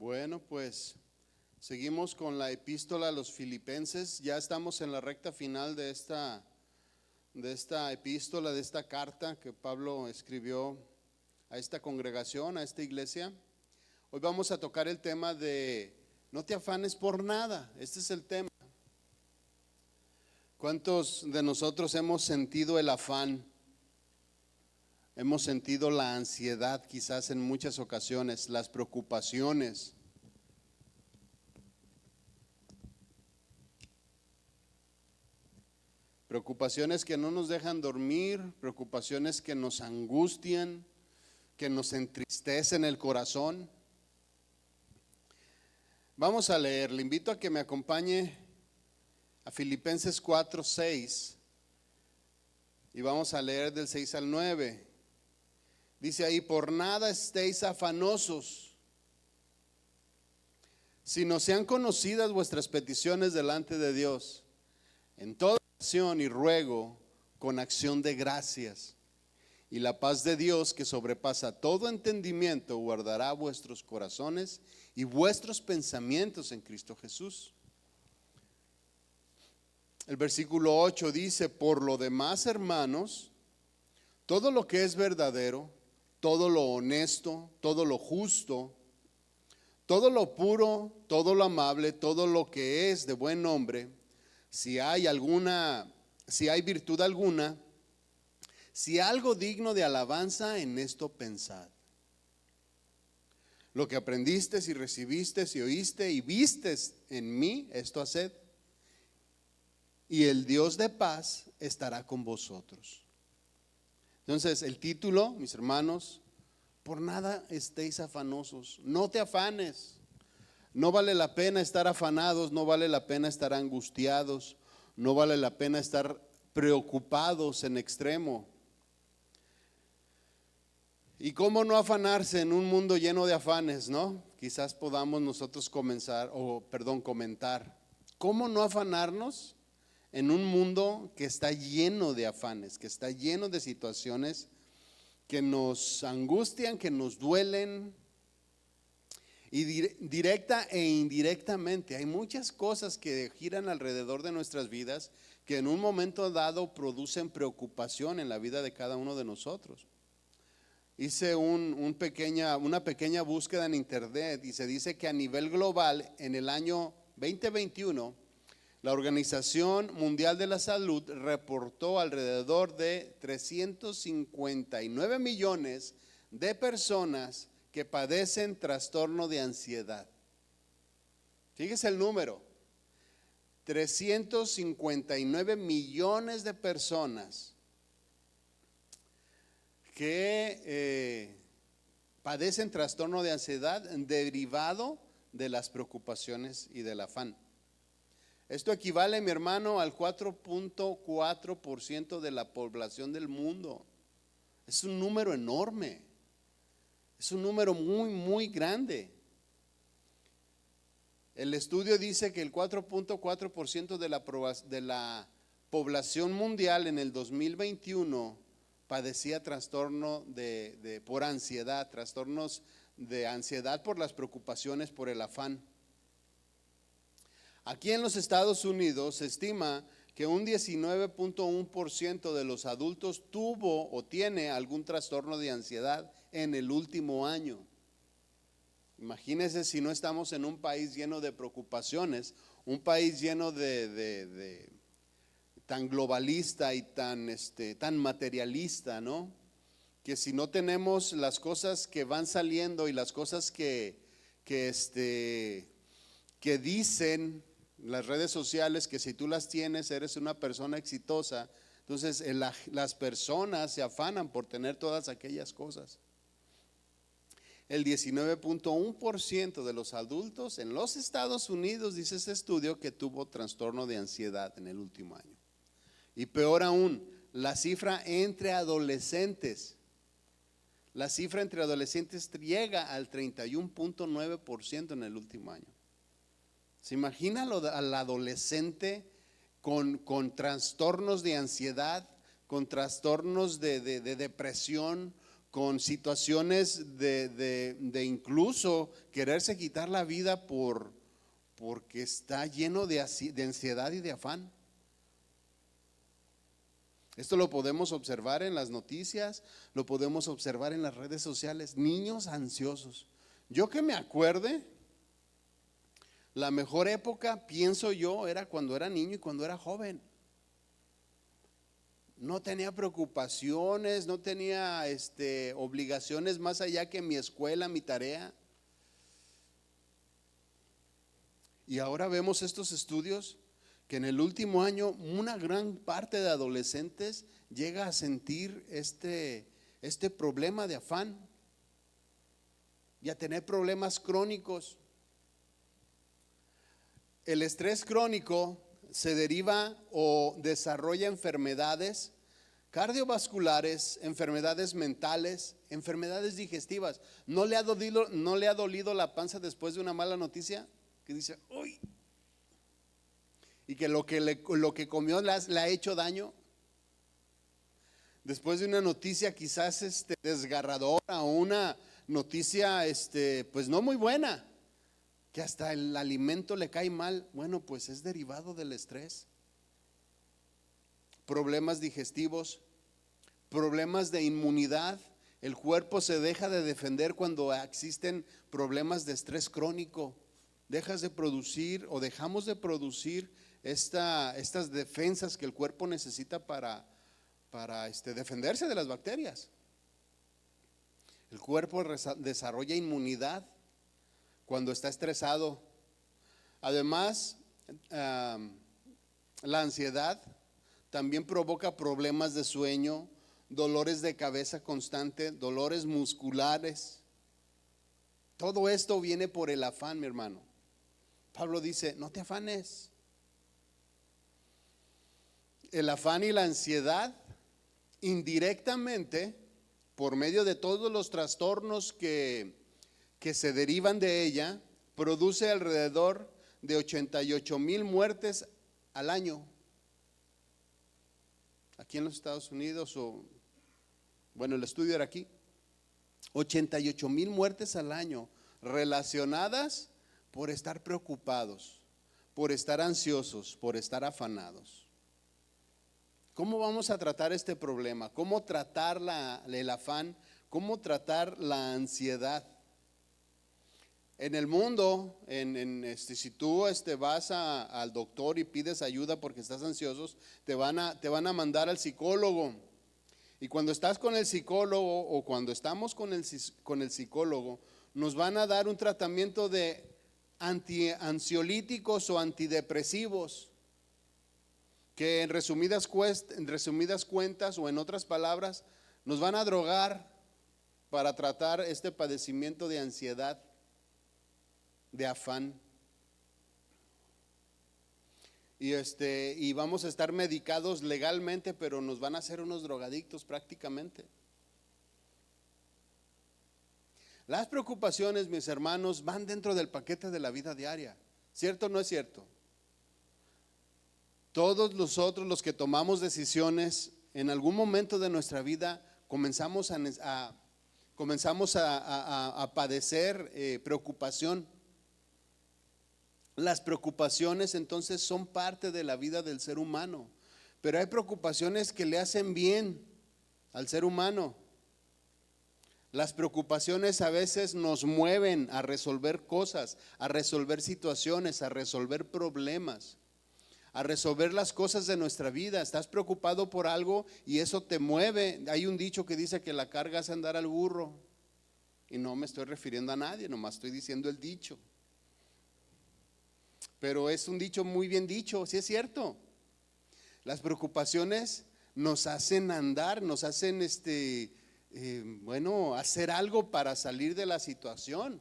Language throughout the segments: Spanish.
Bueno, pues seguimos con la epístola a los Filipenses. Ya estamos en la recta final de esta epístola, de esta carta que Pablo escribió a esta congregación, a esta iglesia. Hoy vamos a tocar el tema de no te afanes por nada. Este es el tema. ¿Cuántos de nosotros hemos sentido el afán? Hemos sentido la ansiedad quizás en muchas ocasiones, las preocupaciones. Preocupaciones que no nos dejan dormir, preocupaciones que nos angustian, que nos entristecen el corazón. Vamos a leer, le invito a que me acompañe a Filipenses 4:6 y vamos a leer del 6 al 9. Dice ahí: por nada estéis afanosos, sino sean conocidas vuestras peticiones delante de Dios, en toda oración y ruego con acción de gracias. Y la paz de Dios, que sobrepasa todo entendimiento, guardará vuestros corazones y vuestros pensamientos en Cristo Jesús. El versículo 8 dice: por lo demás, hermanos, todo lo que es verdadero, todo lo honesto, todo lo justo, todo lo puro, todo lo amable, todo lo que es de buen nombre, si hay virtud alguna, si algo digno de alabanza, en esto pensad. Lo que aprendiste y recibiste y oíste y vistes en mí, esto haced, y el Dios de paz estará con vosotros. Entonces, el título, mis hermanos: por nada estéis afanosos. No te afanes. No vale la pena estar afanados, no vale la pena estar angustiados, no vale la pena estar preocupados en extremo. ¿Y cómo no afanarse en un mundo lleno de afanes, no? Quizás podamos nosotros comentar. ¿Cómo no afanarnos en un mundo que está lleno de afanes, que está lleno de situaciones que nos angustian, que nos duelen? Y directa e indirectamente hay muchas cosas que giran alrededor de nuestras vidas que en un momento dado producen preocupación en la vida de cada uno de nosotros. Hice una pequeña búsqueda en internet y se dice que a nivel global en el año 2021 la Organización Mundial de la Salud reportó alrededor de 359 millones de personas que padecen trastorno de ansiedad. Fíjese el número: 359 millones de personas que padecen trastorno de ansiedad derivado de las preocupaciones y del afán. Esto equivale, mi hermano, al 4.4% de la población del mundo. Es un número enorme. Es un número muy, muy grande. El estudio dice que el 4.4% de la población mundial en el 2021 padecía trastorno por ansiedad, trastornos de ansiedad por las preocupaciones, por el afán. Aquí en los Estados Unidos se estima que un 19.1% de los adultos tuvo o tiene algún trastorno de ansiedad en el último año. Imagínense si no estamos en un país lleno de preocupaciones, un país lleno de tan globalista y tan materialista, ¿no? Que si no tenemos las cosas que van saliendo y las cosas que dicen las redes sociales, que si tú las tienes eres una persona exitosa, entonces las personas se afanan por tener todas aquellas cosas. El 19.1% de los adultos en los Estados Unidos, dice este estudio, que tuvo trastorno de ansiedad en el último año. Y peor aún, la cifra entre adolescentes llega al 31.9% en el último año. ¿Se imagina al adolescente con trastornos de ansiedad, con trastornos de depresión, con situaciones de incluso quererse quitar la vida porque está lleno de ansiedad y de afán. Esto lo podemos observar en las noticias, lo podemos observar en las redes sociales, niños ansiosos. Yo que me acuerde, la mejor época, pienso yo, era cuando era niño y cuando era joven. No tenía preocupaciones, no tenía obligaciones más allá que mi escuela, mi tarea. Y ahora vemos estos estudios que en el último año una gran parte de adolescentes llega a sentir este problema de afán y a tener problemas crónicos. El estrés crónico se deriva o desarrolla enfermedades cardiovasculares, enfermedades mentales, enfermedades digestivas. ¿No le ha dolido la panza después de una mala noticia? Que dice, uy, y que lo que comió le ha hecho daño. Después de una noticia quizás desgarradora o una noticia pues no muy buena, que hasta el alimento le cae mal. Bueno, pues es derivado del estrés. Problemas digestivos, problemas de inmunidad. El cuerpo se deja de defender cuando existen problemas de estrés crónico. Dejas de producir o dejamos de producir estas defensas que el cuerpo necesita para defenderse de las bacterias. El cuerpo desarrolla inmunidad cuando está estresado. Además, la ansiedad también provoca problemas de sueño, dolores de cabeza constante, dolores musculares. Todo esto viene por el afán, mi hermano. Pablo dice, no te afanes. El afán y la ansiedad indirectamente, por medio de todos los trastornos que se derivan de ella, produce alrededor de 88,000 muertes al año. Aquí en los Estados Unidos, el estudio era aquí, 88,000 muertes al año relacionadas por estar preocupados, por estar ansiosos, por estar afanados. ¿Cómo vamos a tratar este problema? ¿Cómo tratar el afán? ¿Cómo tratar la ansiedad? En el mundo, si tú vas al doctor y pides ayuda porque estás ansioso, te van a mandar al psicólogo. Y cuando estás con el psicólogo o cuando estamos con el psicólogo, nos van a dar un tratamiento de antiansiolíticos o antidepresivos, que en resumidas cuentas o en otras palabras, nos van a drogar para tratar este padecimiento de ansiedad, de afán. Y vamos a estar medicados legalmente, pero nos van a hacer unos drogadictos prácticamente. Las preocupaciones, mis hermanos, van dentro del paquete de la vida diaria. ¿Cierto o no es cierto? Todos nosotros los que tomamos decisiones, en algún momento de nuestra vida comenzamos a padecer preocupación. Las preocupaciones entonces son parte de la vida del ser humano, pero hay preocupaciones que le hacen bien al ser humano. Las preocupaciones a veces nos mueven a resolver cosas, a resolver situaciones, a resolver problemas, a resolver las cosas de nuestra vida. Estás preocupado por algo y eso te mueve. Hay un dicho que dice que la carga hace andar al burro, y no me estoy refiriendo a nadie, nomás estoy diciendo el dicho. Pero es un dicho muy bien dicho, sí es cierto. Las preocupaciones nos hacen andar, nos hacen hacer algo para salir de la situación.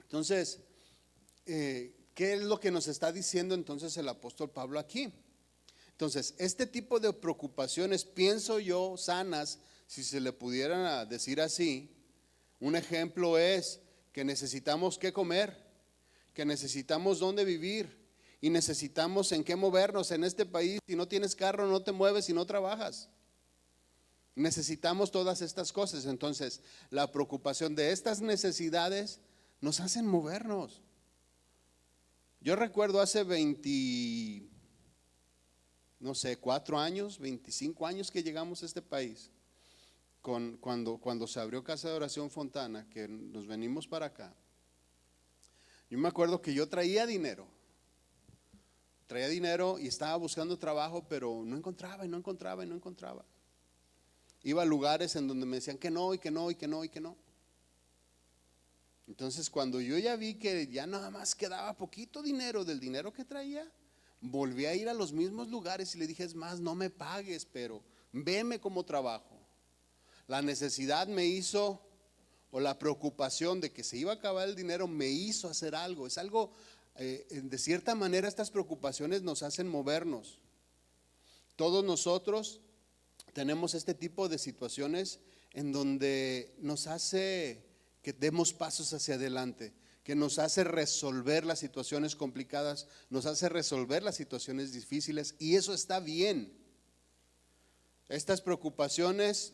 Entonces, ¿qué es lo que nos está diciendo entonces el apóstol Pablo aquí? Entonces, este tipo de preocupaciones, pienso yo, sanas, si se le pudiera decir así. Un ejemplo es que necesitamos qué comer, que necesitamos dónde vivir y necesitamos en qué movernos en este país. Si no tienes carro, no te mueves y no trabajas. Necesitamos todas estas cosas. Entonces, la preocupación de estas necesidades nos hacen movernos. Yo recuerdo hace 20, no sé, 4 años, 25 años que llegamos a este país, cuando se abrió Casa de Oración Fontana, que nos venimos para acá. Yo me acuerdo que yo traía dinero y estaba buscando trabajo, pero no encontraba. Iba a lugares en donde me decían que no, y que no, y que no, y que no. Entonces, cuando yo ya vi que ya nada más quedaba poquito dinero del dinero que traía, volví a ir a los mismos lugares y le dije: es más, no me pagues, pero veme como trabajo. La necesidad me hizo, o la preocupación de que se iba a acabar el dinero, me hizo hacer algo. Es algo, de cierta manera, estas preocupaciones nos hacen movernos. Todos nosotros tenemos este tipo de situaciones en donde nos hace que demos pasos hacia adelante, que nos hace resolver las situaciones complicadas, nos hace resolver las situaciones difíciles, y eso está bien. Estas preocupaciones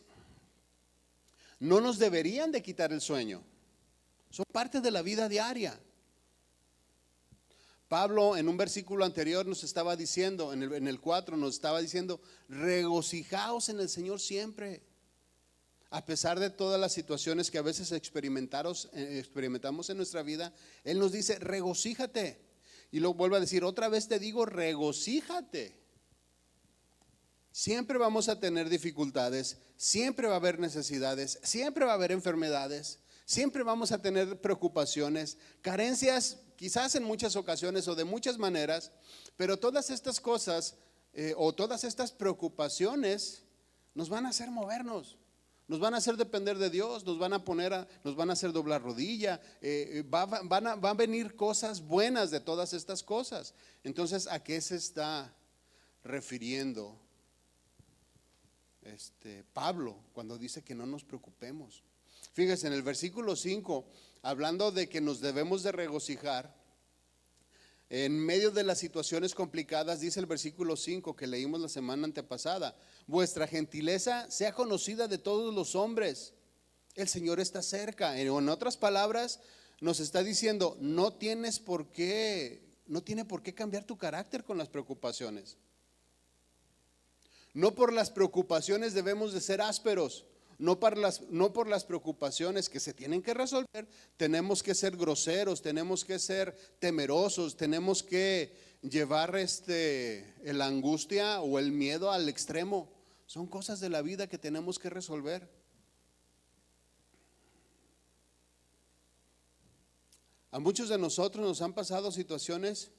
no nos deberían de quitar el sueño, son parte de la vida diaria. Pablo en un versículo anterior nos estaba diciendo, en el 4 nos estaba diciendo: regocijaos en el Señor siempre. A pesar de todas las situaciones que a veces experimentamos en nuestra vida, Él nos dice: regocíjate. Y luego vuelve a decir: otra vez te digo, regocíjate. Siempre vamos a tener dificultades, siempre va a haber necesidades, siempre va a haber enfermedades, siempre vamos a tener preocupaciones, carencias, quizás en muchas ocasiones o de muchas maneras, pero todas estas cosas o todas estas preocupaciones nos van a hacer movernos. Nos van a hacer depender de Dios, nos van a hacer doblar rodilla, van a venir cosas buenas de todas estas cosas. Entonces, ¿a qué se está refiriendo Pablo cuando dice que no nos preocupemos? Fíjese, en el versículo 5, hablando de que nos debemos de regocijar en medio de las situaciones complicadas, dice el versículo 5 que leímos la semana antepasada: vuestra gentileza sea conocida de todos los hombres, el Señor está cerca. En otras palabras, nos está diciendo: no tiene por qué cambiar tu carácter con las preocupaciones. No por las preocupaciones debemos de ser ásperos. No por las preocupaciones que se tienen que resolver tenemos que ser groseros, tenemos que ser temerosos, tenemos que llevar la angustia o el miedo al extremo. Son cosas de la vida que tenemos que resolver. A muchos de nosotros nos han pasado situaciones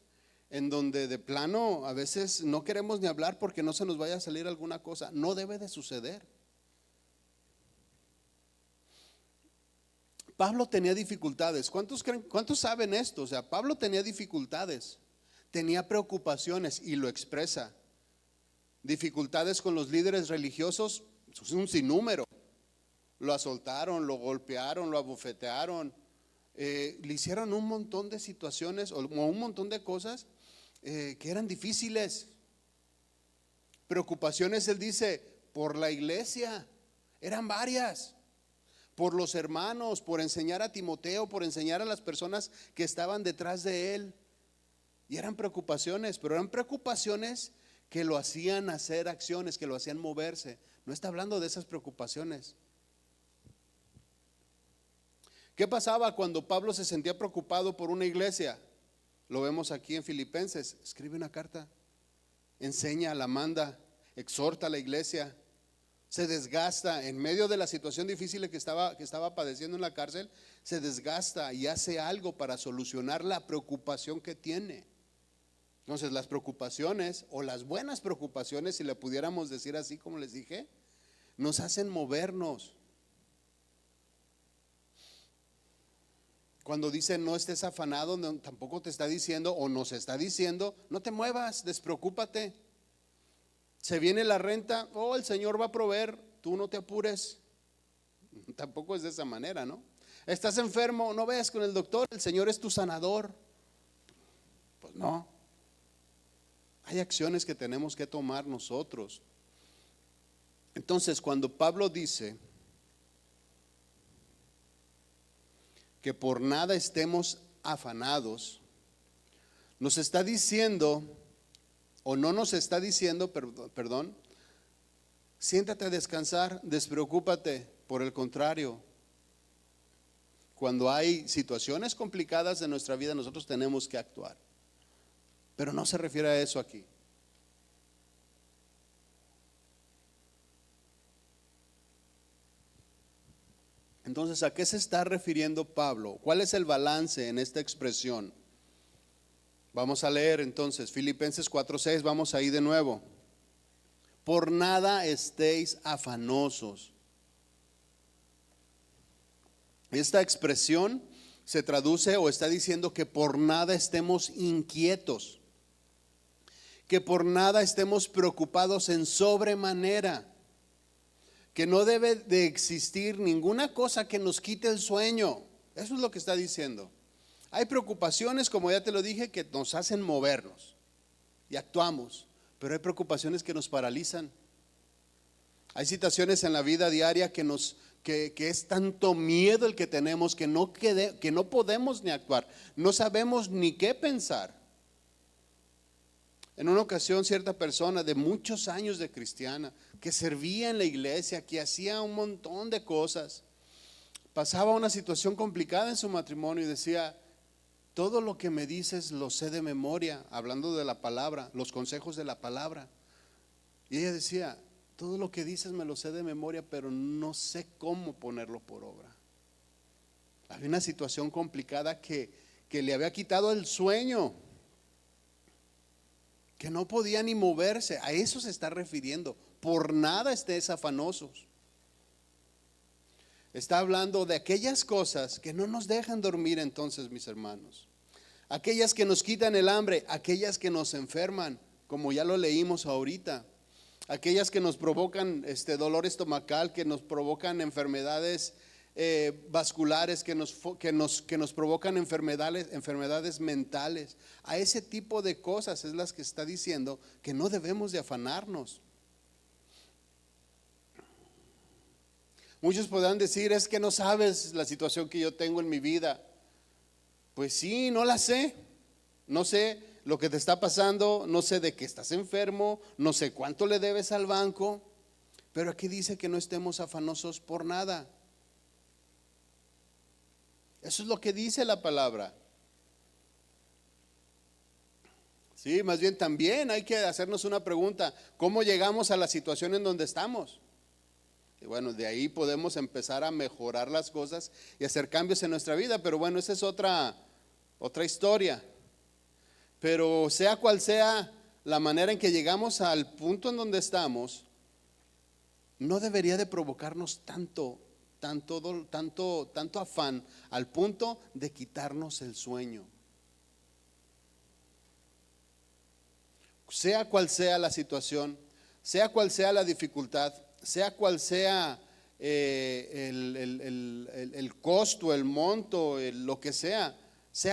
en donde de plano a veces no queremos ni hablar porque no se nos vaya a salir alguna cosa. No debe de suceder. Pablo tenía dificultades. ¿Cuántos saben esto? O sea, Pablo tenía dificultades, tenía preocupaciones y lo expresa. Dificultades con los líderes religiosos, es un sinnúmero. Lo asoltaron, lo golpearon, lo abofetearon, le hicieron un montón de situaciones o un montón de cosas que eran difíciles. Preocupaciones, él dice, por la iglesia, eran varias. Por los hermanos, por enseñar a Timoteo, por enseñar a las personas que estaban detrás de él. Y eran preocupaciones, pero eran preocupaciones que lo hacían hacer acciones, que lo hacían moverse. No está hablando de esas preocupaciones. ¿Qué pasaba cuando Pablo se sentía preocupado por una iglesia? Lo vemos aquí en Filipenses. Escribe una carta, enseña, la manda, exhorta a la iglesia. Se desgasta en medio de la situación difícil que estaba padeciendo en la cárcel, se desgasta y hace algo para solucionar la preocupación que tiene. Entonces, las preocupaciones o las buenas preocupaciones, si le pudiéramos decir así como les dije, nos hacen movernos. Cuando dice no estés afanado, tampoco te está diciendo o nos está diciendo no te muevas, despreocúpate. Se viene la renta, el Señor va a proveer, tú no te apures. Tampoco es de esa manera, ¿no? Estás enfermo, no vayas con el doctor, el Señor es tu sanador. Pues no. Hay acciones que tenemos que tomar nosotros. Entonces, cuando Pablo dice que por nada estemos afanados, nos está diciendo, o no nos está diciendo, perdón, siéntate a descansar, despreocúpate. Por el contrario, cuando hay situaciones complicadas en nuestra vida, nosotros tenemos que actuar. Pero no se refiere a eso aquí. Entonces, ¿a qué se está refiriendo Pablo? ¿Cuál es el balance en esta expresión? Vamos a leer entonces Filipenses 4:6, vamos ahí de nuevo. Por nada estéis afanosos. Esta expresión se traduce o está diciendo que por nada estemos inquietos, que por nada estemos preocupados en sobremanera, que no debe de existir ninguna cosa que nos quite el sueño. Eso es lo que está diciendo. Hay preocupaciones, como ya te lo dije, que nos hacen movernos y actuamos, pero hay preocupaciones que nos paralizan. Hay situaciones en la vida diaria que es tanto miedo el que tenemos que no podemos ni actuar, no sabemos ni qué pensar. En una ocasión, cierta persona de muchos años de cristiana, que servía en la iglesia, que hacía un montón de cosas, pasaba una situación complicada en su matrimonio y decía: todo lo que me dices lo sé de memoria, hablando de la palabra, los consejos de la palabra. Y ella decía: todo lo que dices me lo sé de memoria, pero no sé cómo ponerlo por obra. Había una situación complicada que le había quitado el sueño, que no podía ni moverse. A eso se está refiriendo. Por nada estéis afanosos. Está hablando de aquellas cosas que no nos dejan dormir entonces, mis hermanos. Aquellas que nos quitan el hambre, aquellas que nos enferman, como ya lo leímos ahorita. Aquellas que nos provocan dolor estomacal, que nos provocan enfermedades vasculares, que nos provocan enfermedades mentales. A ese tipo de cosas es las que está diciendo que no debemos de afanarnos. Muchos podrán decir: es que no sabes la situación que yo tengo en mi vida. Pues sí, no la sé. No sé lo que te está pasando, no sé de qué estás enfermo, no sé cuánto le debes al banco, pero aquí dice que no estemos afanosos por nada. Eso es lo que dice la palabra. Sí, más bien también hay que hacernos una pregunta: ¿cómo llegamos a la situación en donde estamos? Y bueno, de ahí podemos empezar a mejorar las cosas y hacer cambios en nuestra vida, pero bueno, esa es otra historia. Pero sea cual sea la manera en que llegamos al punto en donde estamos, no debería de provocarnos tanto afán al punto de quitarnos el sueño. Sea cual sea la situación, sea cual sea la dificultad, sea cual sea el costo, el monto, lo que sea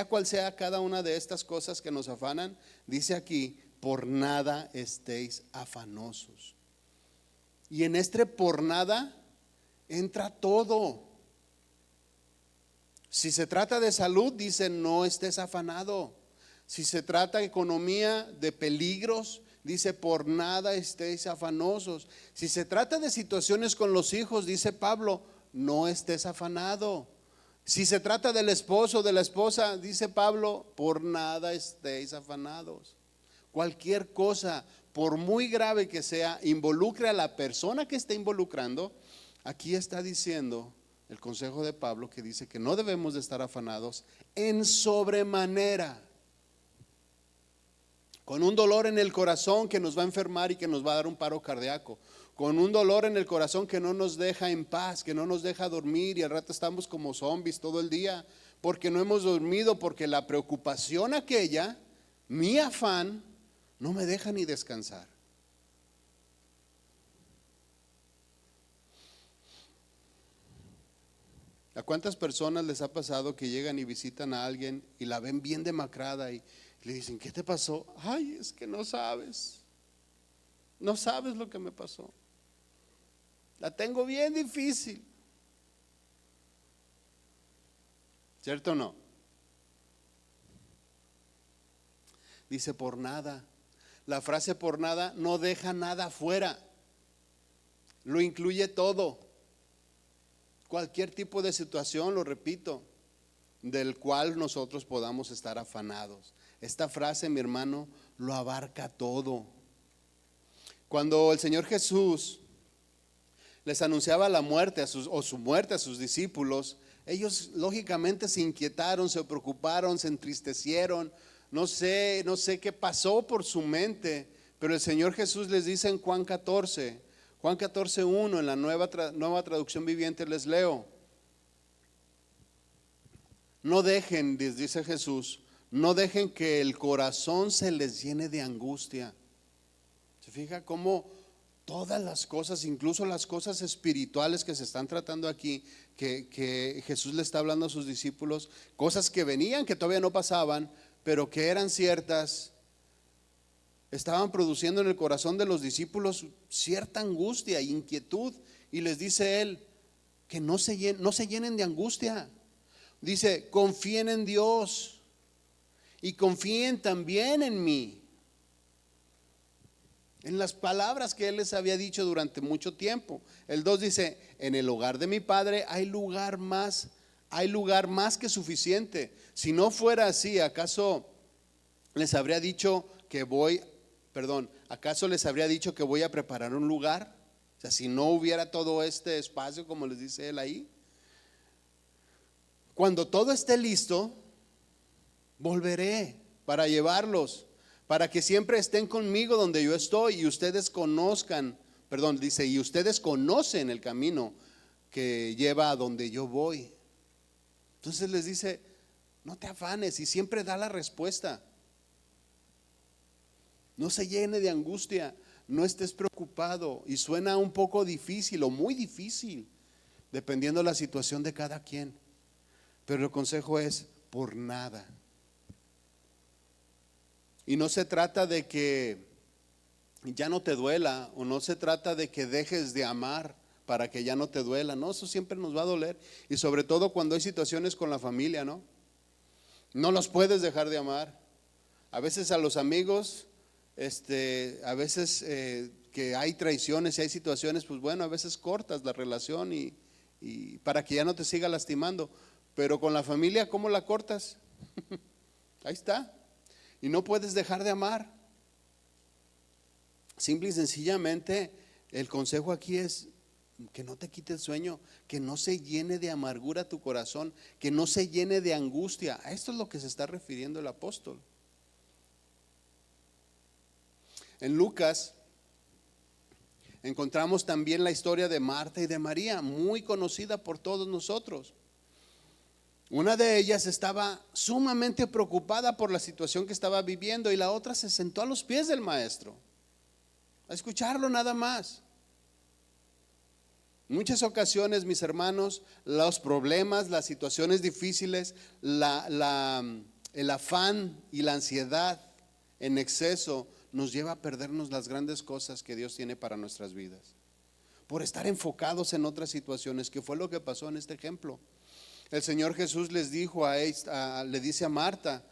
cual sea cada una de estas cosas que nos afanan, dice aquí: por nada estéis afanosos. Y en este por nada entra todo. Si se trata de salud, dice: no estés afanado. Si se trata de economía, de peligros, dice: por nada estéis afanosos. Si se trata de situaciones con los hijos, dice Pablo: no estés afanado. Si se trata del esposo o de la esposa, dice Pablo: por nada estéis afanados. Cualquier cosa, por muy grave que sea, involucre a la persona que esté involucrando. Aquí está diciendo el consejo de Pablo, que dice que no debemos de estar afanados en sobremanera, con un dolor en el corazón que nos va a enfermar y que nos va a dar un paro cardíaco, con un dolor en el corazón que no nos deja en paz, que no nos deja dormir, y al rato estamos como zombies todo el día porque no hemos dormido, porque la preocupación aquella, mi afán, no me deja ni descansar. ¿A cuántas personas les ha pasado que llegan y visitan a alguien y la ven bien demacrada y le dicen: ¿qué te pasó? Ay, es que no sabes lo que me pasó. La tengo bien difícil. ¿Cierto o no? Dice por nada. La frase por nada no deja nada afuera. Lo incluye todo. Cualquier tipo de situación, lo repito, del cual nosotros podamos estar afanados. Esta frase, mi hermano, lo abarca todo. Cuando el Señor Jesús les anunciaba la muerte su muerte a sus discípulos, ellos lógicamente se inquietaron, se preocuparon, se entristecieron. No sé qué pasó por su mente, pero el Señor Jesús les dice en Juan 14:1, en la nueva traducción viviente les leo: no dejen, les dice Jesús, no dejen que el corazón se les llene de angustia. ¿Se fija cómo todas las cosas, incluso las cosas espirituales que se están tratando aquí, que Jesús le está hablando a sus discípulos, cosas que venían, que todavía no pasaban, pero que eran ciertas, estaban produciendo en el corazón de los discípulos cierta angustia e inquietud? Y les dice él que no se llenen de angustia. Dice: confíen en Dios y confíen también en mí. En las palabras que él les había dicho durante mucho tiempo. El 2 dice: en el hogar de mi Padre hay lugar más que suficiente. Si no fuera así, ¿acaso les habría dicho que voy a preparar un lugar? O sea, si no hubiera todo este espacio, como les dice él ahí. Cuando todo esté listo, volveré para llevarlos, para que siempre estén conmigo donde yo estoy, y ustedes conocen el camino que lleva a donde yo voy. Entonces les dice: no te afanes, y siempre da la respuesta. No se llene de angustia, no estés preocupado. Y suena un poco difícil o muy difícil, dependiendo de la situación de cada quien. Pero el consejo es: por nada. Y no se trata de que ya no te duela, o no se trata de que dejes de amar para que ya no te duela. No, eso siempre nos va a doler. Y sobre todo cuando hay situaciones con la familia, ¿no? No los puedes dejar de amar. A veces a los amigos, a veces que hay traiciones y hay situaciones, pues bueno, a veces cortas la relación y para que ya no te siga lastimando. Pero con la familia, ¿cómo la cortas? Ahí está. Y no puedes dejar de amar. Simple y sencillamente, el consejo aquí es que no te quite el sueño, que no se llene de amargura tu corazón, que no se llene de angustia. A esto es lo que se está refiriendo el apóstol. En Lucas encontramos también la historia de Marta y de María, muy conocida por todos nosotros. Una de ellas estaba sumamente preocupada por la situación que estaba viviendo, y la otra se sentó a los pies del maestro a escucharlo nada más. Muchas ocasiones, mis hermanos, los problemas, las situaciones difíciles, el afán y la ansiedad en exceso nos lleva a perdernos las grandes cosas que Dios tiene para nuestras vidas, por estar enfocados en otras situaciones, que fue lo que pasó en este ejemplo. El Señor Jesús les dijo le dice a Marta,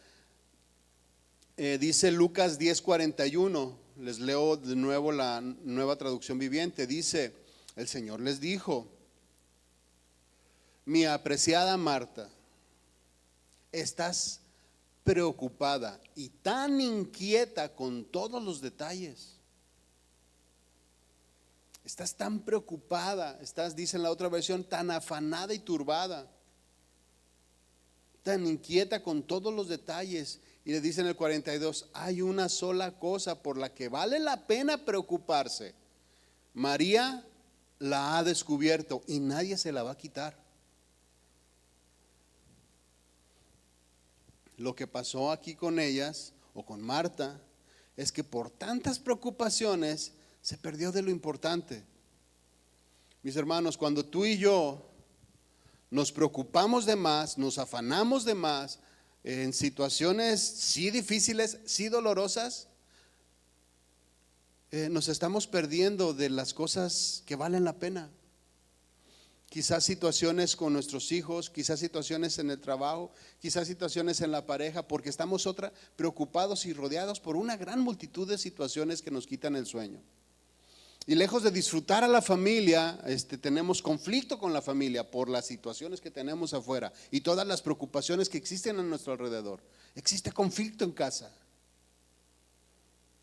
dice Lucas 10:41, les leo de nuevo la nueva traducción viviente. Dice: el Señor les dijo: mi apreciada Marta, estás preocupada y tan inquieta con todos los detalles. Estás tan preocupada, dice en la otra versión, tan afanada y turbada, tan inquieta con todos los detalles. Y le dice en el 42: hay una sola cosa por la que vale la pena preocuparse. María la ha descubierto y nadie se la va a quitar. Lo que pasó aquí con ellas, o con Marta, es que por tantas preocupaciones se perdió de lo importante. Mis hermanos, cuando tú y yo nos preocupamos de más, nos afanamos de más en situaciones sí difíciles, sí dolorosas, nos estamos perdiendo de las cosas que valen la pena. Quizás situaciones con nuestros hijos, quizás situaciones en el trabajo, quizás situaciones en la pareja, porque estamos preocupados y rodeados por una gran multitud de situaciones que nos quitan el sueño. Y lejos de disfrutar a la familia, tenemos conflicto con la familia por las situaciones que tenemos afuera y todas las preocupaciones que existen a nuestro alrededor. Existe conflicto en casa.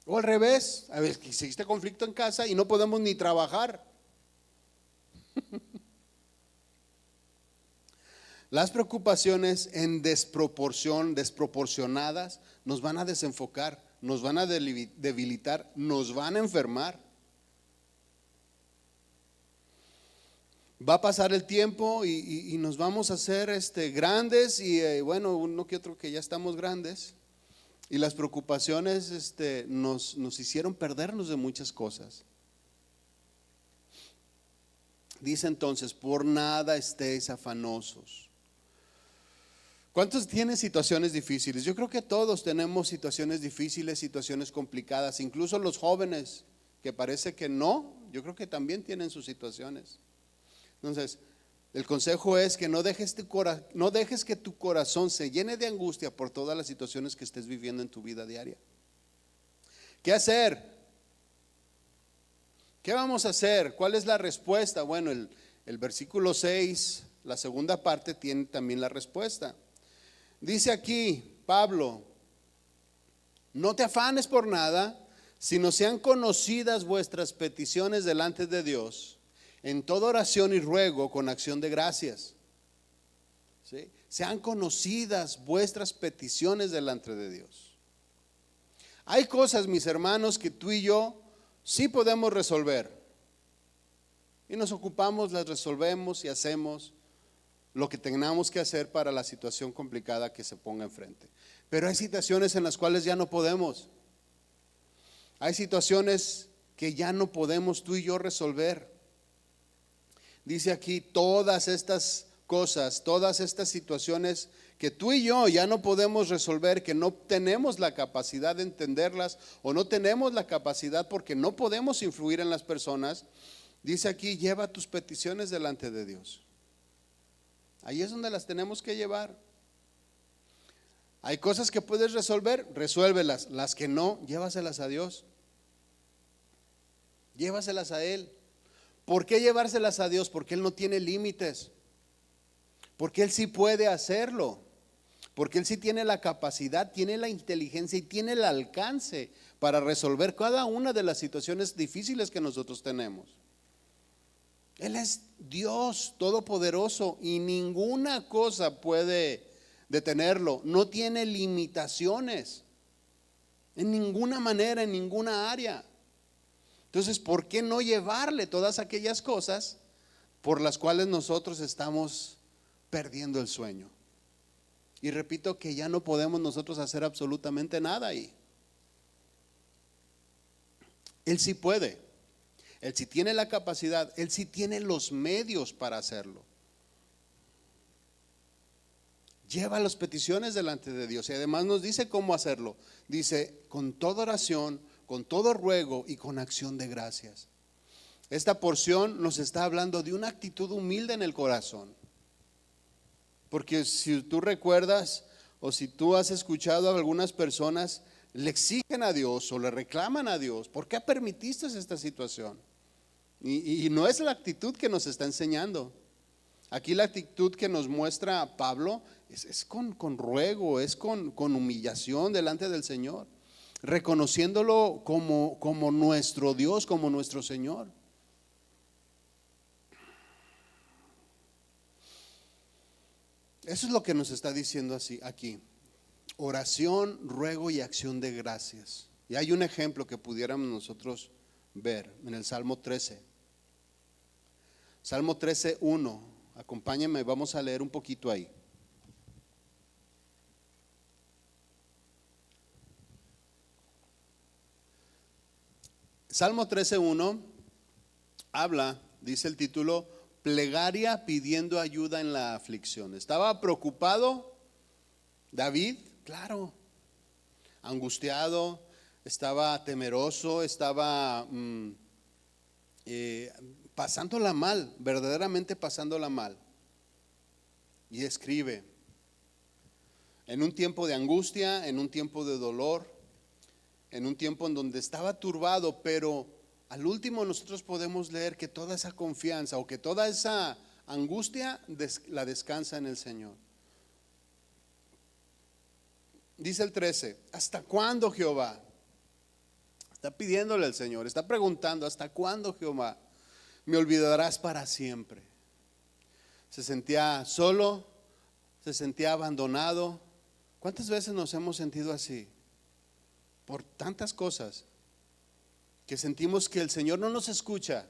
O al revés, a veces existe conflicto en casa y no podemos ni trabajar. Las preocupaciones en desproporcionadas nos van a desenfocar, nos van a debilitar, nos van a enfermar. Va a pasar el tiempo y nos vamos a hacer grandes y bueno, uno que otro que ya estamos grandes. Y las preocupaciones nos hicieron perdernos de muchas cosas. Dice entonces, por nada estéis afanosos. ¿Cuántos tienen situaciones difíciles? Yo creo que todos tenemos situaciones difíciles, situaciones complicadas. Incluso los jóvenes, que parece que no, yo creo que también tienen sus situaciones. Entonces, el consejo es que no dejes que tu corazón se llene de angustia por todas las situaciones que estés viviendo en tu vida diaria. ¿Qué hacer? ¿Qué vamos a hacer? ¿Cuál es la respuesta? Bueno, el versículo 6, la segunda parte, tiene también la respuesta. Dice aquí Pablo: no te afanes por nada, sino sean conocidas vuestras peticiones delante de Dios en toda oración y ruego con acción de gracias. ¿Sí? Sean conocidas vuestras peticiones delante de Dios. Hay cosas, mis hermanos, que tú y yo sí podemos resolver. Y nos ocupamos, las resolvemos y hacemos lo que tengamos que hacer para la situación complicada que se ponga enfrente. Pero hay situaciones en las cuales ya no podemos. Hay situaciones que ya no podemos tú y yo resolver. Dice aquí todas estas cosas, todas estas situaciones que tú y yo ya no podemos resolver, que no tenemos la capacidad de entenderlas o no tenemos la capacidad porque no podemos influir en las personas. Dice aquí, lleva tus peticiones delante de Dios. Ahí es donde las tenemos que llevar. Hay cosas que puedes resolver, resuélvelas. Las que no, llévaselas a Dios. Llévaselas a Él. ¿Por qué llevárselas a Dios? Porque Él no tiene límites. Porque Él sí puede hacerlo. Porque Él sí tiene la capacidad, tiene la inteligencia y tiene el alcance para resolver cada una de las situaciones difíciles que nosotros tenemos. Él es Dios todopoderoso y ninguna cosa puede detenerlo. No tiene limitaciones en ninguna manera, en ninguna área. Entonces, ¿por qué no llevarle todas aquellas cosas por las cuales nosotros estamos perdiendo el sueño? Y repito que ya no podemos nosotros hacer absolutamente nada ahí. Él sí puede. Él sí tiene la capacidad, Él sí tiene los medios para hacerlo. Lleva las peticiones delante de Dios y además nos dice cómo hacerlo. Dice, con toda oración, con todo ruego y con acción de gracias. Esta porción nos está hablando de una actitud humilde en el corazón. Porque si tú recuerdas o si tú has escuchado a algunas personas, le exigen a Dios o le reclaman a Dios, ¿por qué permitiste esta situación? Y no es la actitud que nos está enseñando. Aquí la actitud que nos muestra Pablo es con ruego, es con humillación delante del Señor, reconociéndolo como nuestro Dios, como nuestro Señor. Eso es lo que nos está diciendo así aquí: oración, ruego y acción de gracias. Y hay un ejemplo que pudiéramos nosotros ver en el Salmo 13. Salmo 13:1. Acompáñenme, vamos a leer un poquito ahí. Salmo 13:1 habla, dice el título, plegaria pidiendo ayuda en la aflicción. ¿Estaba preocupado David? Claro. Angustiado, estaba temeroso, estaba pasándola mal, verdaderamente pasándola mal. Y escribe, en un tiempo de angustia, en un tiempo de dolor, en un tiempo en donde estaba turbado, pero al último nosotros podemos leer que toda esa confianza o que toda esa angustia la descansa en el Señor. Dice el 13, ¿hasta cuándo, Jehová? Está pidiéndole al Señor, está preguntando, ¿hasta cuándo, Jehová? Me olvidarás para siempre. Se sentía solo, se sentía abandonado. ¿Cuántas veces nos hemos sentido así? Por tantas cosas, que sentimos que el Señor no nos escucha,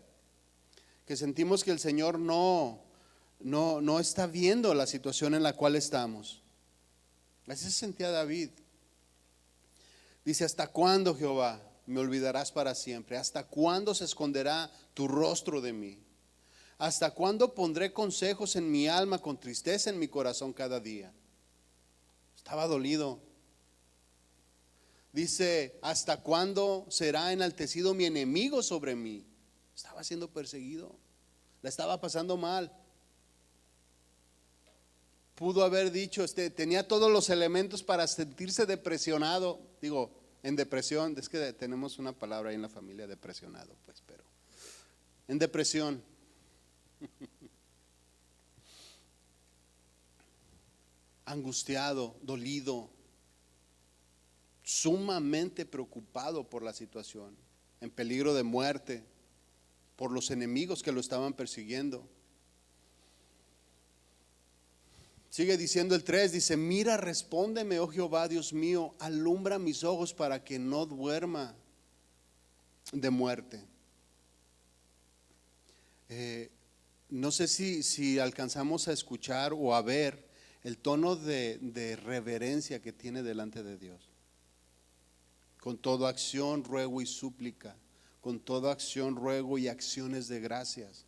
que sentimos que el Señor no está viendo la situación en la cual estamos. Así se sentía David. Dice, ¿hasta cuándo, Jehová, me olvidarás para siempre? ¿Hasta cuándo se esconderá tu rostro de mí? ¿Hasta cuándo pondré consejos en mi alma con tristeza en mi corazón cada día? Estaba dolido. Dice, ¿hasta cuándo será enaltecido mi enemigo sobre mí? Estaba siendo perseguido, la estaba pasando mal. Pudo haber dicho, tenía todos los elementos para sentirse depresionado. Digo, en depresión, es que tenemos una palabra ahí en la familia, depresionado, pues, pero en depresión. Angustiado, dolido, sumamente preocupado por la situación, en peligro de muerte, por los enemigos que lo estaban persiguiendo. Sigue diciendo el 3, dice, mira, respóndeme, oh Jehová, Dios mío, alumbra mis ojos para que no duerma de muerte. No sé si alcanzamos a escuchar o a ver el tono de reverencia que tiene delante de Dios. Con toda acción, ruego y súplica, con toda acción, ruego y acciones de gracias.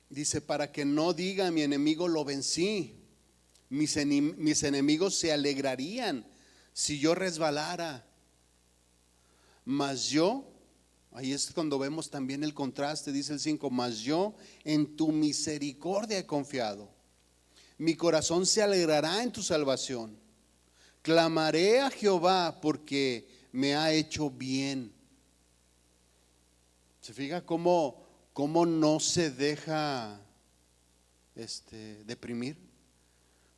Dice, para que no diga mi enemigo lo vencí, mis enemigos se alegrarían si yo resbalara. Mas yo, ahí es cuando vemos también el contraste, dice el 5, mas yo en tu misericordia he confiado. Mi corazón se alegrará en tu salvación. Clamaré a Jehová porque me ha hecho bien. ¿Se fija cómo no se deja deprimir?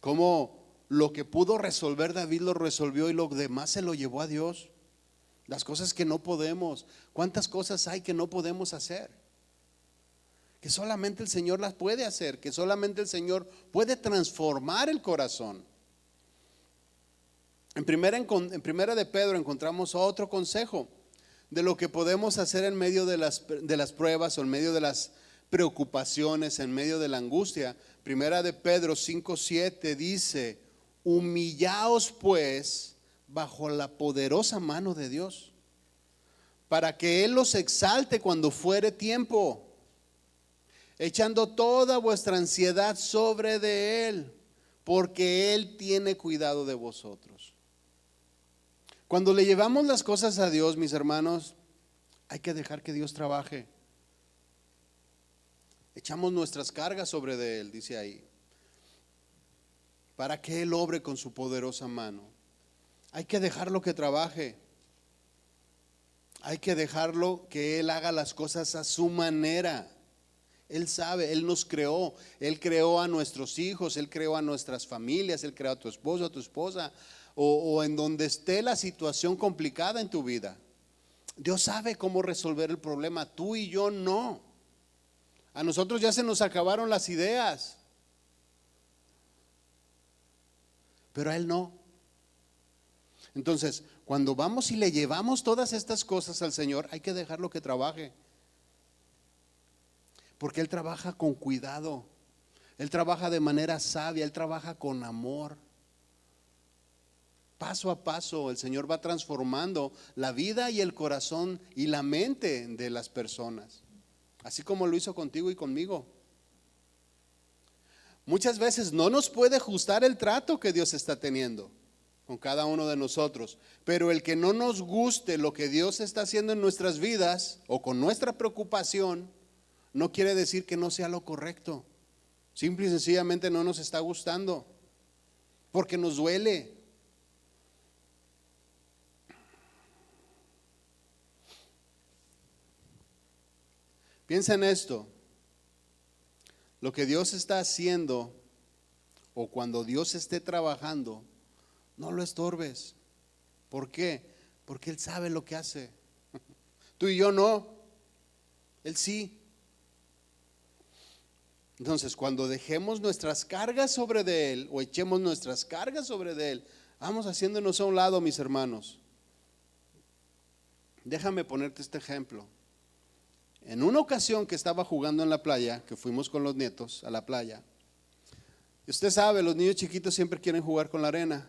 Cómo lo que pudo resolver David lo resolvió y lo demás se lo llevó a Dios. Las cosas que no podemos, ¿cuántas cosas hay que no podemos hacer? Que solamente el Señor las puede hacer, que solamente el Señor puede transformar el corazón. En primera de Pedro encontramos otro consejo de lo que podemos hacer en medio de las pruebas o en medio de las preocupaciones, en medio de la angustia. Primera de Pedro 5:7 dice, humillaos pues bajo la poderosa mano de Dios, para que Él los exalte cuando fuere tiempo, echando toda vuestra ansiedad sobre de Él, porque Él tiene cuidado de vosotros. Cuando le llevamos las cosas a Dios, mis hermanos, hay que dejar que Dios trabaje. Echamos nuestras cargas sobre de Él, dice ahí, para que Él obre con su poderosa mano. Hay que dejarlo que trabaje. Hay que dejarlo que Él haga las cosas a su manera. Él sabe, Él nos creó. Él creó a nuestros hijos, Él creó a nuestras familias, Él creó a tu esposo, a tu esposa, o en donde esté la situación complicada en tu vida. Dios sabe cómo resolver el problema, tú y yo no. A nosotros ya se nos acabaron las ideas, pero a Él no. Entonces, cuando vamos y le llevamos todas estas cosas al Señor, hay que dejarlo que trabaje, porque Él trabaja con cuidado, Él trabaja de manera sabia, Él trabaja con amor. Paso a paso el Señor va transformando la vida y el corazón y la mente de las personas, así como lo hizo contigo y conmigo. Muchas veces no nos puede gustar el trato que Dios está teniendo con cada uno de nosotros, pero el que no nos guste lo que Dios está haciendo en nuestras vidas o con nuestra preocupación, no quiere decir que no sea lo correcto. Simple y sencillamente no nos está gustando, porque nos duele. Piensa en esto. Lo que Dios está haciendo, o cuando Dios esté trabajando, no lo estorbes. ¿Por qué? Porque Él sabe lo que hace. Tú y yo no, Él sí. Entonces, cuando dejemos nuestras cargas sobre de Él, o echemos nuestras cargas sobre de Él, vamos haciéndonos a un lado, mis hermanos. Déjame ponerte este ejemplo. En una ocasión que estaba jugando en la playa, que fuimos con los nietos a la playa, y usted sabe, los niños chiquitos siempre quieren jugar con la arena.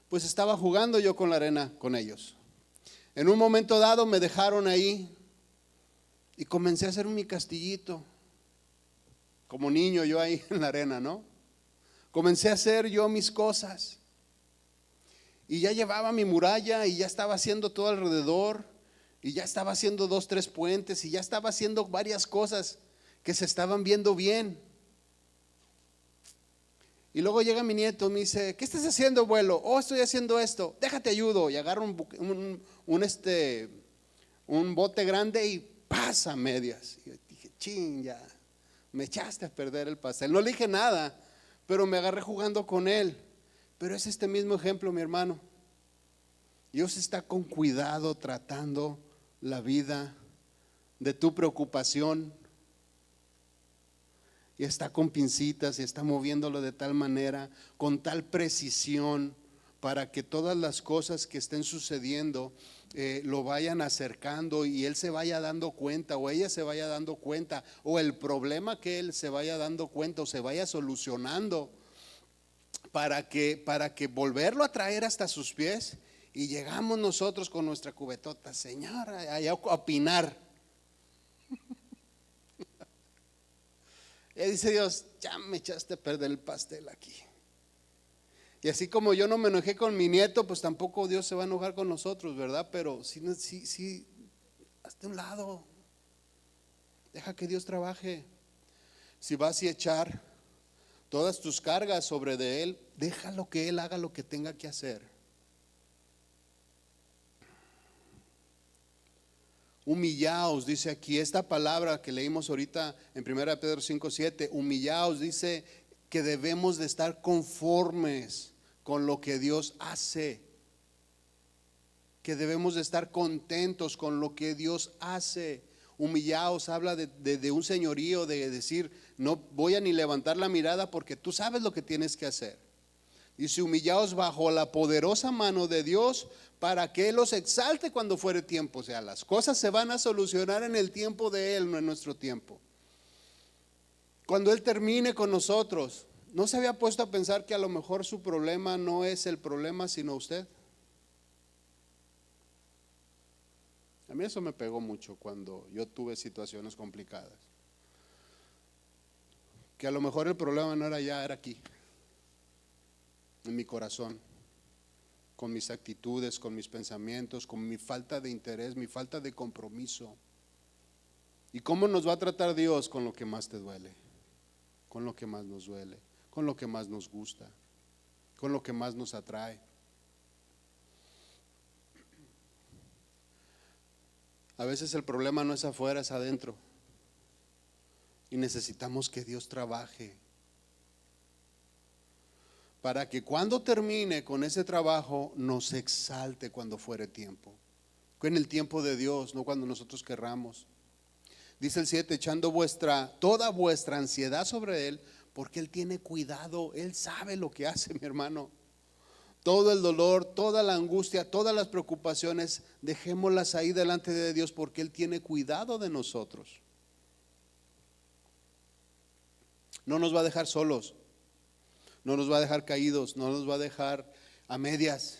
Pues estaba jugando yo con la arena con ellos. En un momento dado me dejaron ahí y comencé a hacer mi castillito, como niño yo ahí en la arena, ¿no? Comencé a hacer yo mis cosas y ya llevaba mi muralla y ya estaba haciendo todo alrededor. Y ya estaba haciendo 2, 3 puentes y ya estaba haciendo varias cosas que se estaban viendo bien. Y luego llega mi nieto y me dice, ¿qué estás haciendo, abuelo? Oh, estoy haciendo esto, déjate ayudo. Y agarro un bote grande y pasa a medias. Y yo dije, ching, ya me echaste a perder el pastel. No le dije nada, pero me agarré jugando con él. Pero es este mismo ejemplo, mi hermano. Dios está con cuidado tratando la vida de tu preocupación y está con pincitas y está moviéndolo de tal manera, con tal precisión, para que todas las cosas que estén sucediendo lo vayan acercando y él se vaya dando cuenta, o ella se vaya dando cuenta, o el problema que él se vaya dando cuenta o se vaya solucionando, para que volverlo a traer hasta sus pies. Y llegamos nosotros con nuestra cubetota, Señor, allá a opinar. Y dice Dios, ya me echaste a perder el pastel aquí. Y así como yo no me enojé con mi nieto, pues tampoco Dios se va a enojar con nosotros, ¿verdad? Pero sí, hazte a un lado. Deja que Dios trabaje. Si vas a echar todas tus cargas sobre de Él, déjalo que Él haga lo que tenga que hacer. Humillaos, dice aquí, esta palabra que leímos ahorita en 1 Pedro 5:7, humillaos, dice que debemos de estar conformes con lo que Dios hace, que debemos de estar contentos con lo que Dios hace. Humillaos habla de un señorío, de decir, no voy a ni levantar la mirada porque tú sabes lo que tienes que hacer. Dice, humillaos bajo la poderosa mano de Dios para que Él los exalte cuando fuere tiempo. O sea, las cosas se van a solucionar en el tiempo de Él, no en nuestro tiempo. Cuando Él termine con nosotros, ¿no se había puesto a pensar que a lo mejor su problema no es el problema sino usted? A mí eso me pegó mucho cuando yo tuve situaciones complicadas. Que a lo mejor el problema no era allá, era aquí, en mi corazón, con mis actitudes, con mis pensamientos, con mi falta de interés, mi falta de compromiso. ¿Y cómo nos va a tratar Dios? Con lo que más te duele, con lo que más nos duele, con lo que más nos gusta, con lo que más nos atrae. A veces el problema no es afuera, es adentro. Y necesitamos que Dios trabaje para que cuando termine con ese trabajo nos exalte cuando fuere tiempo, en el tiempo de Dios, no cuando nosotros querramos. Dice el 7, echando toda vuestra ansiedad sobre Él, porque Él tiene cuidado, Él sabe lo que hace, mi hermano. Todo el dolor, toda la angustia, todas las preocupaciones, dejémoslas ahí delante de Dios, porque Él tiene cuidado de nosotros. No nos va a dejar solos. No nos va a dejar caídos, no nos va a dejar a medias.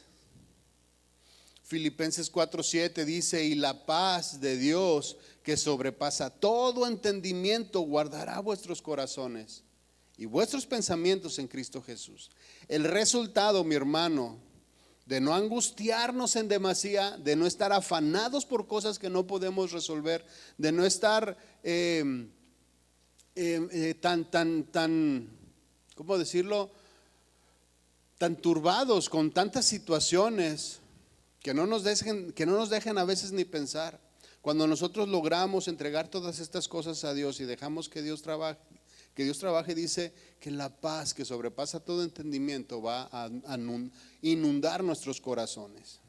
Filipenses 4:7 dice, y la paz de Dios que sobrepasa todo entendimiento guardará vuestros corazones y vuestros pensamientos en Cristo Jesús. El resultado, mi hermano, de no angustiarnos en demasía, de no estar afanados por cosas que no podemos resolver, de no estar ¿cómo decirlo? Tan turbados con tantas situaciones que no nos dejen a veces ni pensar. Cuando nosotros logramos entregar todas estas cosas a Dios y dejamos que Dios trabaje, dice que la paz que sobrepasa todo entendimiento va a inundar nuestros corazones.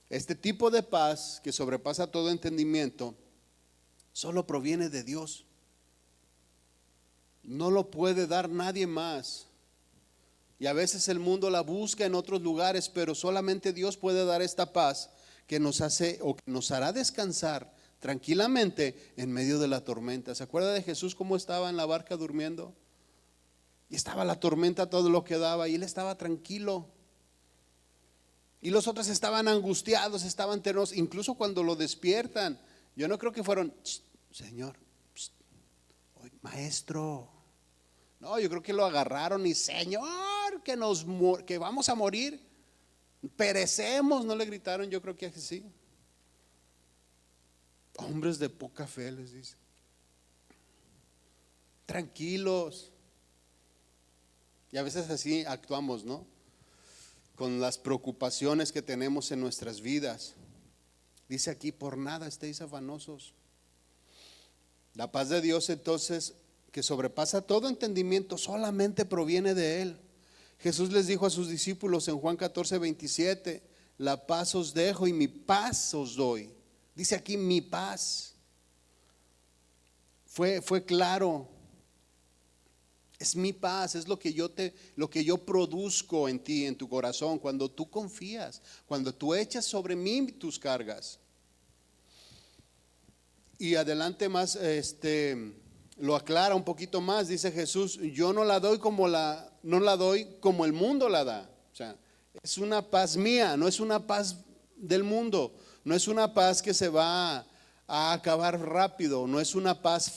Este tipo de paz que sobrepasa todo entendimiento solo proviene de Dios. No lo puede dar nadie más. Y a veces el mundo la busca en otros lugares, pero solamente Dios puede dar esta paz que nos hace o que nos hará descansar tranquilamente en medio de la tormenta. ¿Se acuerda de Jesús cómo estaba en la barca durmiendo? Y estaba la tormenta todo lo que daba y él estaba tranquilo. Y los otros estaban angustiados, estaban ternos, incluso cuando lo despiertan. Yo no creo que fueron, Señor, maestro. No, yo creo que lo agarraron y Señor, que vamos a morir, perecemos, no le gritaron. Yo creo que sí. Hombres de poca fe, les dice. Tranquilos. Y a veces así actuamos, ¿no? Con las preocupaciones que tenemos en nuestras vidas. Dice aquí, por nada estéis afanosos. La paz de Dios entonces, que sobrepasa todo entendimiento, solamente proviene de Él. Jesús les dijo a sus discípulos en Juan 14:27, la paz os dejo y mi paz os doy. Dice aquí mi paz. Fue claro. Es mi paz, es lo que yo produzco en ti, en tu corazón, cuando tú confías, cuando tú echas sobre mí tus cargas. Y adelante más, lo aclara un poquito más, dice Jesús, yo no la doy como el mundo la da. O sea, es una paz mía, no es una paz del mundo, no es una paz que se va a acabar rápido, no es una paz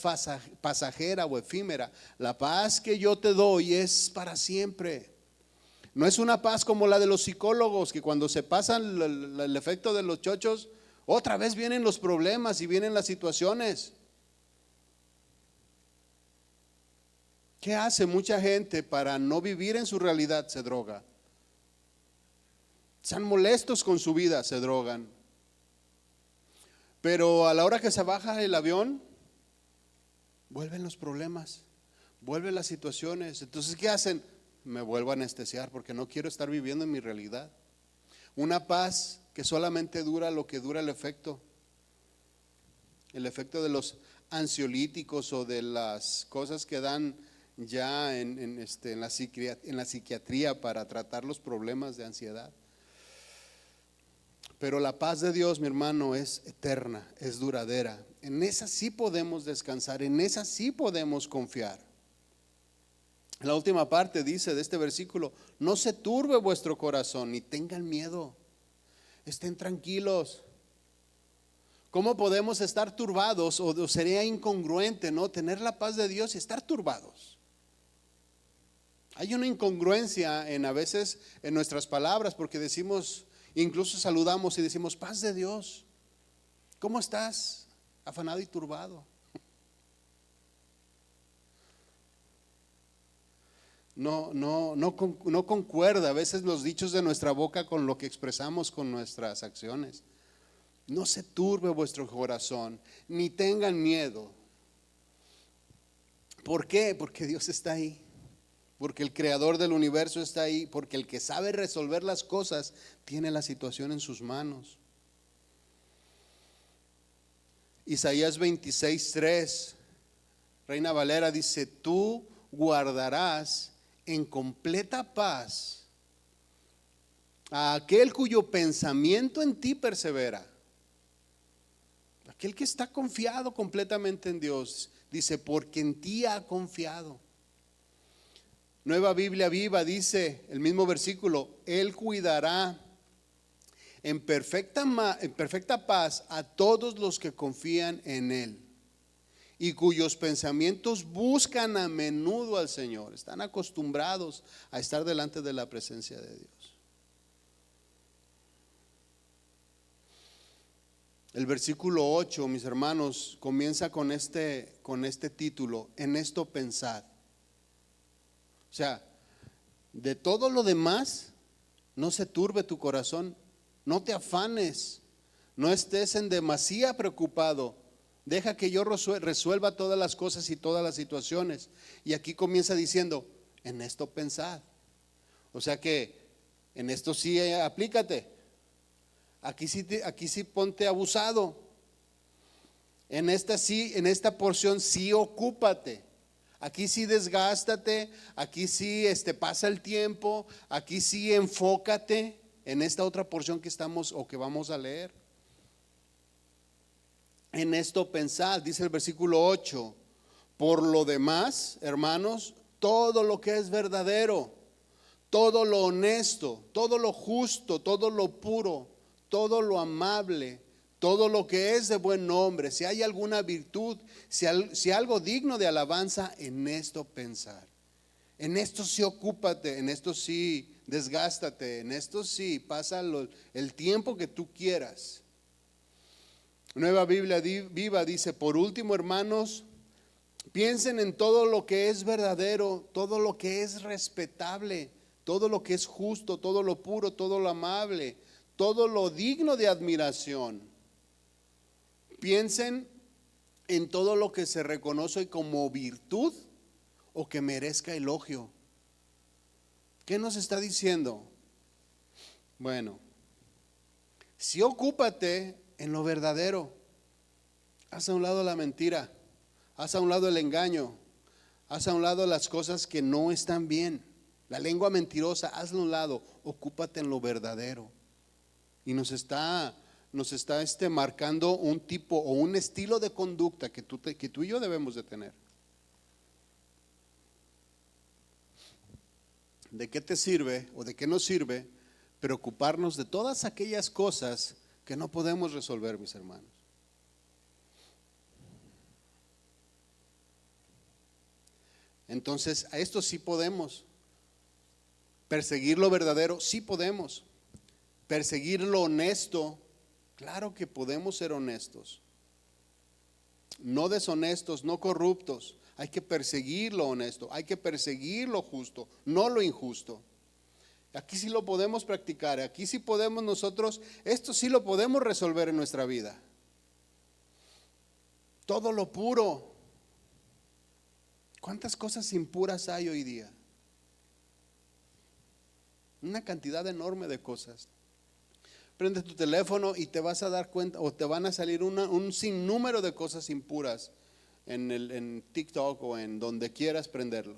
pasajera o efímera. La paz que yo te doy es para siempre. No es una paz como la de los psicólogos, que cuando se pasan el efecto de los chochos, otra vez vienen los problemas y vienen las situaciones. ¿Qué hace mucha gente para no vivir en su realidad? Se droga. Están molestos con su vida, se drogan. Pero a la hora que se baja el avión, vuelven los problemas, vuelven las situaciones. Entonces, ¿qué hacen? Me vuelvo a anestesiar porque no quiero estar viviendo en mi realidad. Una paz que solamente dura lo que dura el efecto de los ansiolíticos o de las cosas que dan ya en la psiquiatría para tratar los problemas de ansiedad. Pero la paz de Dios, mi hermano, es eterna, es duradera. En esa sí podemos descansar, en esa sí podemos confiar. La última parte dice de este versículo, no se turbe vuestro corazón ni tengan miedo, estén tranquilos. ¿Cómo podemos estar turbados? O sería incongruente, ¿no? Tener la paz de Dios y estar turbados. Hay una incongruencia a veces en nuestras palabras porque decimos, incluso saludamos y decimos, paz de Dios. ¿Cómo estás? Afanado y turbado. No concuerda a veces los dichos de nuestra boca con lo que expresamos con nuestras acciones. No se turbe vuestro corazón, ni tengan miedo. ¿Por qué? Porque Dios está ahí. Porque el creador del universo está ahí, porque el que sabe resolver las cosas tiene la situación en sus manos. Isaías 26:3, Reina Valera dice, tú guardarás en completa paz a aquel cuyo pensamiento en ti persevera. Aquel que está confiado completamente en Dios, dice, porque en ti ha confiado. Nueva Biblia Viva dice, el mismo versículo, Él cuidará en perfecta paz a todos los que confían en Él. y cuyos pensamientos buscan a menudo al Señor. Están acostumbrados a estar delante de la presencia de Dios. El versículo 8, mis hermanos, comienza con este título: en esto pensad. O sea, de todo lo demás, no se turbe tu corazón, no te afanes, no estés en demasía preocupado. Deja que yo resuelva todas las cosas y todas las situaciones. Y aquí comienza diciendo: en esto pensad. O sea que en esto sí aplícate. Aquí sí ponte abusado. En esta porción sí ocúpate. Aquí sí desgástate. Aquí sí pasa el tiempo. Aquí sí enfócate en esta otra porción que estamos o que vamos a leer. En esto pensad, dice el versículo 8. Por lo demás, hermanos, todo lo que es verdadero, todo lo honesto, todo lo justo, todo lo puro, todo lo amable, todo lo que es de buen nombre, si hay alguna virtud, si algo digno de alabanza, en esto pensar. En esto sí ocúpate, en esto sí desgástate, en esto sí pasa el tiempo que tú quieras. Nueva Biblia Viva dice: por último, hermanos, piensen en todo lo que es verdadero, todo lo que es respetable, todo lo que es justo, todo lo puro, todo lo amable, todo lo digno de admiración. Piensen en todo lo que se reconoce como virtud o que merezca elogio. ¿Qué nos está diciendo? Bueno, si ocúpate en lo verdadero, haz a un lado la mentira, haz a un lado el engaño, haz a un lado las cosas que no están bien, la lengua mentirosa, hazlo a un lado, ocúpate en lo verdadero. Y nos está marcando un tipo o un estilo de conducta que tú y yo debemos de tener. ¿De qué te sirve o de qué nos sirve preocuparnos de todas aquellas cosas que no podemos resolver, mis hermanos? Entonces, a esto sí podemos. Perseguir lo verdadero, sí podemos. Perseguir lo honesto, claro que podemos ser honestos. No deshonestos, no corruptos. Hay que perseguir lo honesto, hay que perseguir lo justo, no lo injusto. Aquí sí lo podemos practicar, aquí sí podemos nosotros, esto sí lo podemos resolver en nuestra vida. Todo lo puro. ¿Cuántas cosas impuras hay hoy día? Una cantidad enorme de cosas. Prende tu teléfono y te vas a dar cuenta, o te van a salir un sinnúmero de cosas impuras en TikTok o en donde quieras prenderlo.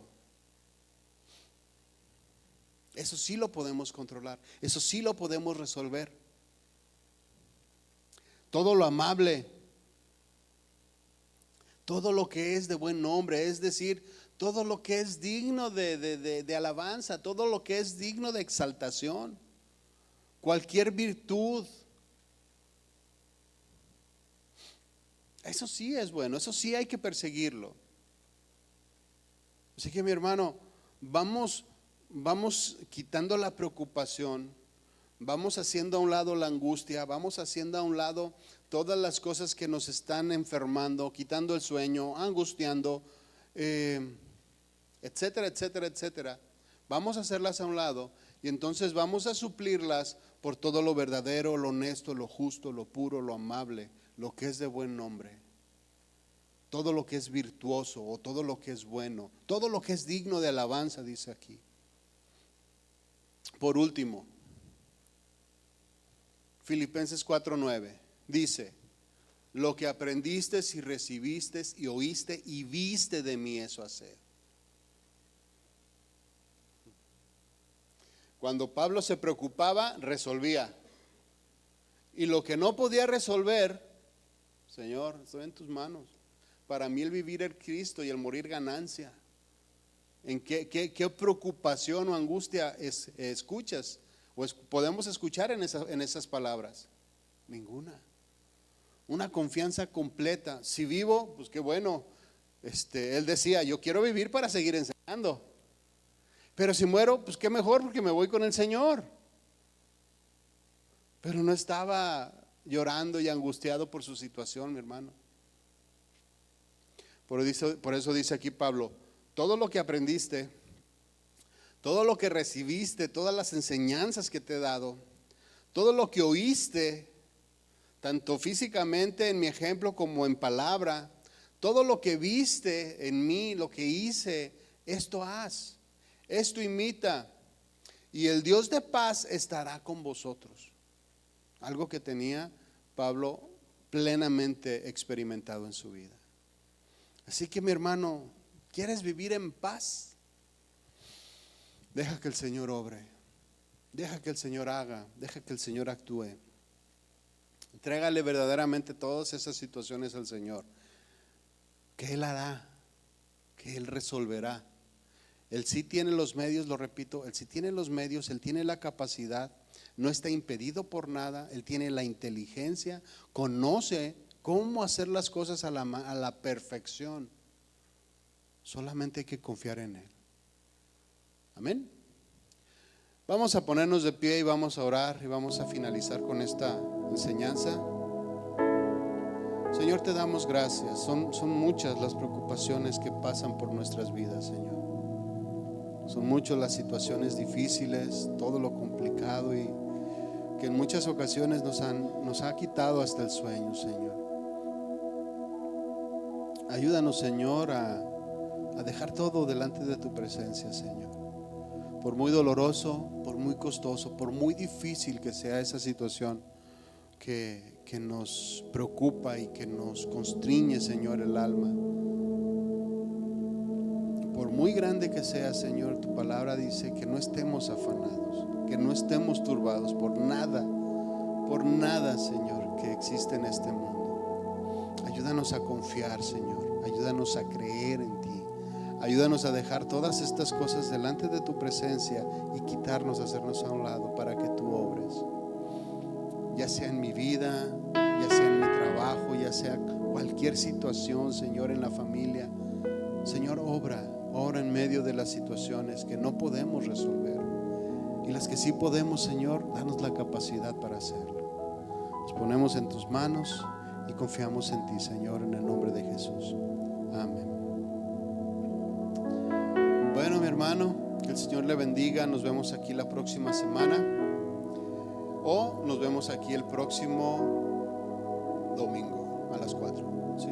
Eso sí lo podemos controlar, eso sí lo podemos resolver. Todo lo amable, todo lo que es de buen nombre, es decir, todo lo que es digno de alabanza, todo lo que es digno de exaltación, cualquier virtud. Eso sí es bueno, eso sí hay que perseguirlo. Así que, mi hermano, vamos quitando la preocupación, vamos haciendo a un lado la angustia, vamos haciendo a un lado todas las cosas que nos están enfermando, quitando el sueño, angustiando, etcétera, etcétera, etcétera. Vamos a hacerlas a un lado y entonces vamos a suplirlas por todo lo verdadero, lo honesto, lo justo, lo puro, lo amable, lo que es de buen nombre, todo lo que es virtuoso o todo lo que es bueno, todo lo que es digno de alabanza, dice aquí. Por último, Filipenses 4:9 dice: lo que aprendiste y recibiste y oíste y viste de mí, eso haced. Cuando Pablo se preocupaba, resolvía. Y lo que no podía resolver, Señor, estoy en tus manos. Para mí el vivir es Cristo y el morir ganancia. ¿En qué preocupación o angustia escuchas? ¿O podemos escuchar en esas palabras? Ninguna. una confianza completa. Si vivo, pues qué bueno. Él decía, yo quiero vivir para seguir enseñando. Pero si muero, pues qué mejor, porque me voy con el Señor. Pero no estaba llorando y angustiado por su situación, mi hermano. Por eso dice aquí Pablo, todo lo que aprendiste, todo lo que recibiste, todas las enseñanzas que te he dado, todo lo que oíste, tanto físicamente en mi ejemplo como en palabra, todo lo que viste en mí, lo que hice, esto haz, esto imita, y el Dios de paz estará con vosotros. Algo que tenía Pablo plenamente experimentado en su vida. Así que mi hermano, ¿quieres vivir en paz? Deja que el Señor obre, deja que el Señor haga, deja que el Señor actúe. Entrégale verdaderamente todas esas situaciones al Señor, que Él hará, que Él resolverá. Él sí tiene los medios, lo repito, Él sí tiene los medios, Él tiene la capacidad, no está impedido por nada, Él tiene la inteligencia, conoce cómo hacer las cosas a la perfección. Solamente hay que confiar en Él. Amén. Vamos a ponernos de pie y vamos a orar y vamos a finalizar con esta enseñanza. Señor, te damos gracias. Son muchas las preocupaciones que pasan por nuestras vidas, Señor. Son muchas las situaciones difíciles, todo lo complicado y que en muchas ocasiones nos ha quitado hasta el sueño, Señor. Ayúdanos, Señor, a dejar todo delante de tu presencia, Señor. Por muy doloroso, por muy costoso, por muy difícil que sea esa situación que nos preocupa y que nos constriñe, Señor, el alma. Por muy grande que sea, Señor, tu palabra dice que no estemos afanados, que no estemos turbados por nada, Señor, que existe en este mundo. Ayúdanos a confiar, Señor, ayúdanos a creer en ti. Ayúdanos a dejar todas estas cosas delante de tu presencia y quitarnos, hacernos a un lado para que tú obres. Ya sea en mi vida, ya sea en mi trabajo, ya sea cualquier situación, Señor, en la familia. Señor, obra en medio de las situaciones que no podemos resolver. Y las que sí podemos, Señor, danos la capacidad para hacerlo. Nos ponemos en tus manos y confiamos en ti, Señor, en el nombre de Jesús. Amén. Bueno, mi hermano, que el Señor le bendiga. Nos vemos aquí la próxima semana o nos vemos aquí el próximo domingo a las 4. ¿Sí?